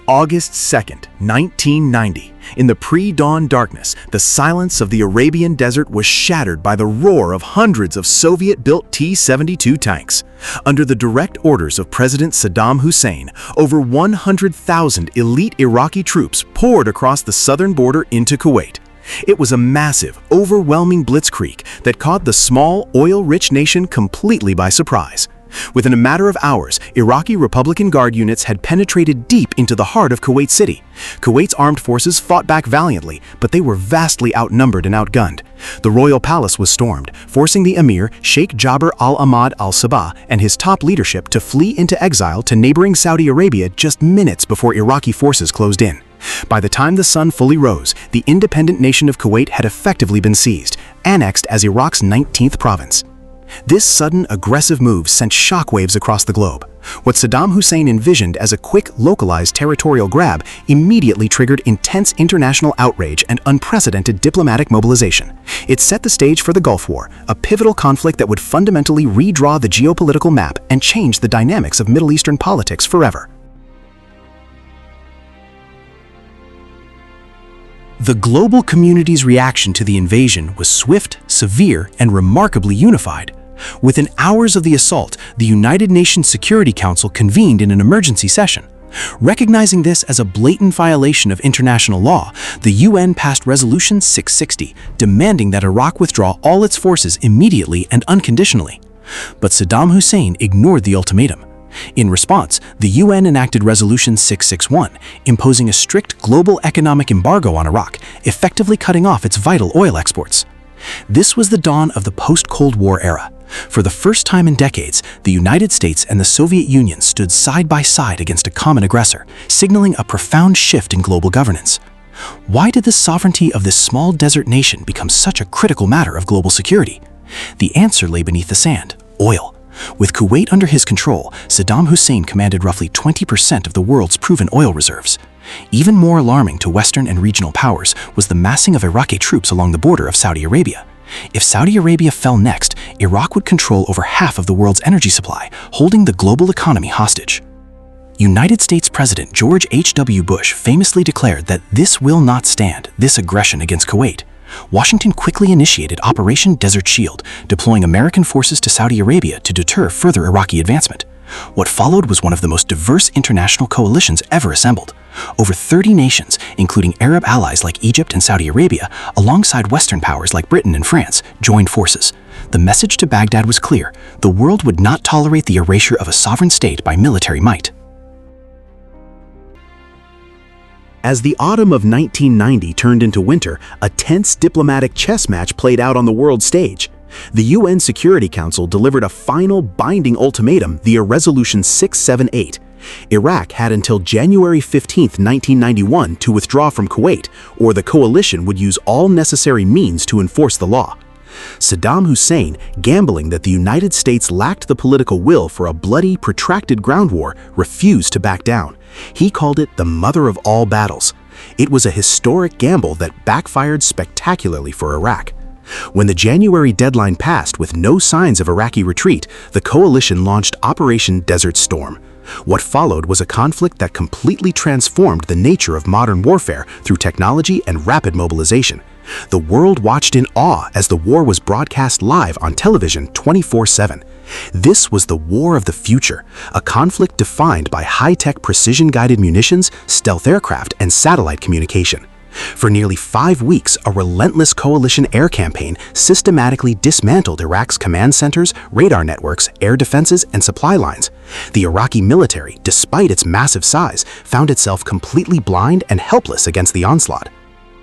August 2nd, 1990. In the pre-dawn darkness, the silence of the Arabian desert was shattered by the roar of hundreds of Soviet-built T-72 tanks. Under the direct orders of President Saddam Hussein, over 100,000 elite Iraqi troops poured across the southern border into Kuwait. It was a massive, overwhelming blitzkrieg that caught the small, oil-rich nation completely by surprise. Within a matter of hours, Iraqi Republican Guard units had penetrated deep into the heart of Kuwait City. Kuwait's armed forces fought back valiantly, but they were vastly outnumbered and outgunned. The royal palace was stormed, forcing the emir, Sheikh Jabir al-Ahmad al-Sabah, and his top leadership to flee into exile to neighboring Saudi Arabia just minutes before Iraqi forces closed in. By the time the sun fully rose, the independent nation of Kuwait had effectively been seized, annexed as Iraq's 19th province. This sudden, aggressive move sent shockwaves across the globe. What Saddam Hussein envisioned as a quick, localized territorial grab immediately triggered intense international outrage and unprecedented diplomatic mobilization. It set the stage for the Gulf War, a pivotal conflict that would fundamentally redraw the geopolitical map and change the dynamics of Middle Eastern politics forever. The global community's reaction to the invasion was swift, severe, and remarkably unified. Within hours of the assault, the United Nations Security Council convened in an emergency session. Recognizing this as a blatant violation of international law, the UN passed Resolution 660, demanding that Iraq withdraw all its forces immediately and unconditionally. But Saddam Hussein ignored the ultimatum. In response, the UN enacted Resolution 661, imposing a strict global economic embargo on Iraq, effectively cutting off its vital oil exports. This was the dawn of the post-Cold War era. For the first time in decades, the United States and the Soviet Union stood side by side against a common aggressor, signaling a profound shift in global governance. Why did the sovereignty of this small desert nation become such a critical matter of global security? The answer lay beneath the sand: oil. With Kuwait under his control, Saddam Hussein commanded roughly 20% of the world's proven oil reserves. Even more alarming to Western and regional powers was the massing of Iraqi troops along the border of Saudi Arabia. If Saudi Arabia fell next, Iraq would control over half of the world's energy supply, holding the global economy hostage. United States President George H.W. Bush famously declared that this will not stand, this aggression against Kuwait. Washington quickly initiated Operation Desert Shield, deploying American forces to Saudi Arabia to deter further Iraqi advancement. What followed was one of the most diverse international coalitions ever assembled. Over 30 nations, including Arab allies like Egypt and Saudi Arabia, alongside Western powers like Britain and France, joined forces. The message to Baghdad was clear: the world would not tolerate the erasure of a sovereign state by military might. As the autumn of 1990 turned into winter, a tense diplomatic chess match played out on the world stage. The UN Security Council delivered a final binding ultimatum via Resolution 678. Iraq had until January 15, 1991 to withdraw from Kuwait, or the coalition would use all necessary means to enforce the law. Saddam Hussein, gambling that the United States lacked the political will for a bloody, protracted ground war, refused to back down. He called it the mother of all battles. It was a historic gamble that backfired spectacularly for Iraq. When the January deadline passed with no signs of Iraqi retreat, the coalition launched Operation Desert Storm. What followed was a conflict that completely transformed the nature of modern warfare through technology and rapid mobilization. The world watched in awe as the war was broadcast live on television 24/7. This was the war of the future, a conflict defined by high-tech precision-guided munitions, stealth aircraft, and satellite communication. For nearly 5 weeks, a relentless coalition air campaign systematically dismantled Iraq's command centers, radar networks, air defenses, and supply lines. The Iraqi military, despite its massive size, found itself completely blind and helpless against the onslaught.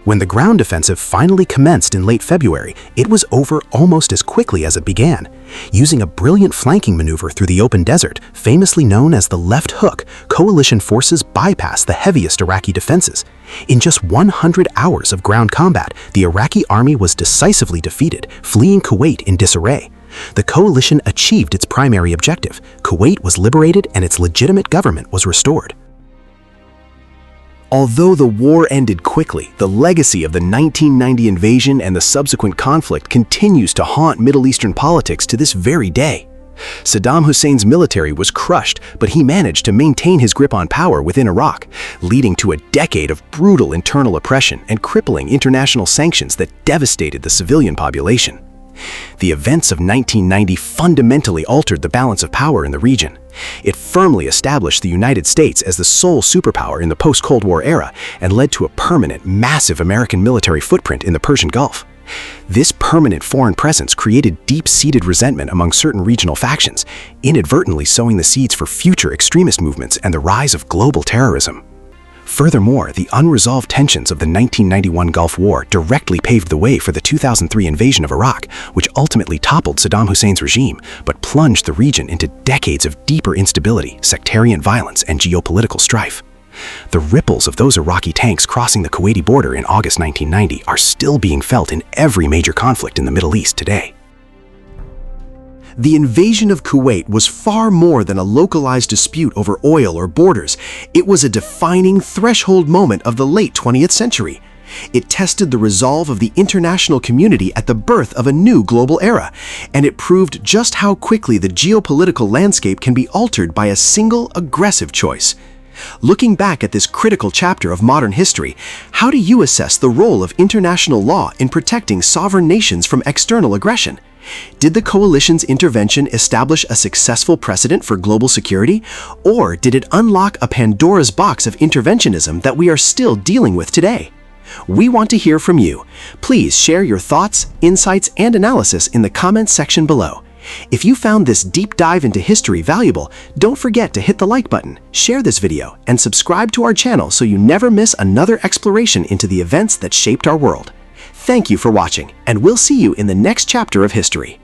When the ground offensive finally commenced in late February, it was over almost as quickly as it began. Using a brilliant flanking maneuver through the open desert, famously known as the left hook, coalition forces bypassed the heaviest Iraqi defenses. In just 100 hours of ground combat, the Iraqi army was decisively defeated, fleeing Kuwait in disarray. The coalition achieved its primary objective. Kuwait was liberated and its legitimate government was restored. Although the war ended quickly, the legacy of the 1990 invasion and the subsequent conflict continues to haunt Middle Eastern politics to this very day. Saddam Hussein's military was crushed, but he managed to maintain his grip on power within Iraq, leading to a decade of brutal internal oppression and crippling international sanctions that devastated the civilian population. The events of 1990 fundamentally altered the balance of power in the region. It firmly established the United States as the sole superpower in the post-Cold War era and led to a permanent, massive American military footprint in the Persian Gulf. This permanent foreign presence created deep-seated resentment among certain regional factions, inadvertently sowing the seeds for future extremist movements and the rise of global terrorism. Furthermore, the unresolved tensions of the 1991 Gulf War directly paved the way for the 2003 invasion of Iraq, which ultimately toppled Saddam Hussein's regime, but plunged the region into decades of deeper instability, sectarian violence, and geopolitical strife. The ripples of those Iraqi tanks crossing the Kuwaiti border in August 1990 are still being felt in every major conflict in the Middle East today. The invasion of Kuwait was far more than a localized dispute over oil or borders. It was a defining threshold moment of the late 20th century. It tested the resolve of the international community at the birth of a new global era, and it proved just how quickly the geopolitical landscape can be altered by a single aggressive choice. Looking back at this critical chapter of modern history, how do you assess the role of international law in protecting sovereign nations from external aggression? Did the coalition's intervention establish a successful precedent for global security, or did it unlock a Pandora's box of interventionism that we are still dealing with today? We want to hear from you. Please share your thoughts, insights, and analysis in the comments section below. If you found this deep dive into history valuable, don't forget to hit the like button, share this video, and subscribe to our channel so you never miss another exploration into the events that shaped our world. Thank you for watching, and we'll see you in the next chapter of history.